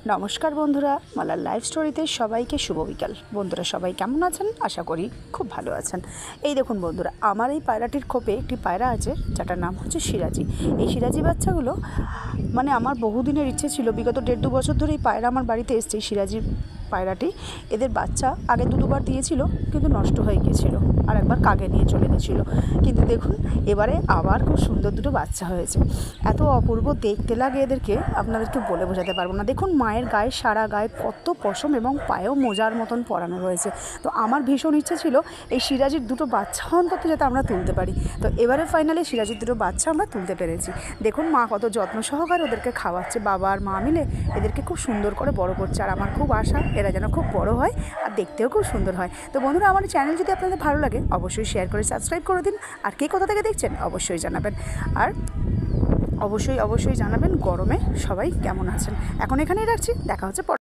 নমস্কার বন্ধুরা, মালার লাইফ স্টোরিতে সবাইকে শুভ বিকাল। বন্ধুরা সবাই কেমন আছেন? আশা করি খুব ভালো আছেন। এই দেখুন বন্ধুরা, আমার এই পায়রাটির খোপে একটি পায়রা আছে যেটার নাম হচ্ছে সিরাজি। এই সিরাজি বাচ্চাগুলো আমার বহুদিনের ইচ্ছে ছিল। বিগত 1.5-2 বছর ধরে এই পায়রা আমার বাড়িতে এসছে। এই সিরাজি পায়রাটি এদের বাচ্চা আগে 2-2বার দিয়েছিল, কিন্তু নষ্ট হয়ে গিয়েছিল, আর একবার কাকে নিয়ে চলে গেছিলো। কিন্তু দেখুন এবারে আবার খুব সুন্দর দুটো বাচ্চা হয়েছে। এত অপূর্ব দেখতে লাগে এদেরকে, আপনাদেরকে বলে বোঝাতে পারবো না। দেখুন মায়ের গায়ে, সারা গায়ে কত পশম এবং পায়েও মোজার মতন পরানো রয়েছে। তো আমার ভীষণ ইচ্ছে ছিল এই সিরাজির দুটো বাচ্চা অন্তত যাতে আমরা তুলতে পারি। তো এবারে ফাইনালি সিরাজির দুটো বাচ্চা আমরা তুলতে পেরেছি। দেখুন মা কত যত্ন সহকারে ওদেরকে খাওয়াচ্ছে। বাবা আর মা মিলে এদেরকে খুব সুন্দর করে বড় করছে। আর আমার খুব আশা এরা যেন খুব বড় হয় আর দেখতেও খুব সুন্দর হয়। তো বন্ধুরা, আমার চ্যানেল যদি আপনাদের ভালো লাগে অবশ্যই শেয়ার করে সাবস্ক্রাইব করে দিন। আর কে কোথা থেকে দেখছেন অবশ্যই জানাবেন। আর অবশ্যই জানাবেন গরমে সবাই কেমন আছেন। এখন এখানেই রাখছি, দেখা হচ্ছে পরে।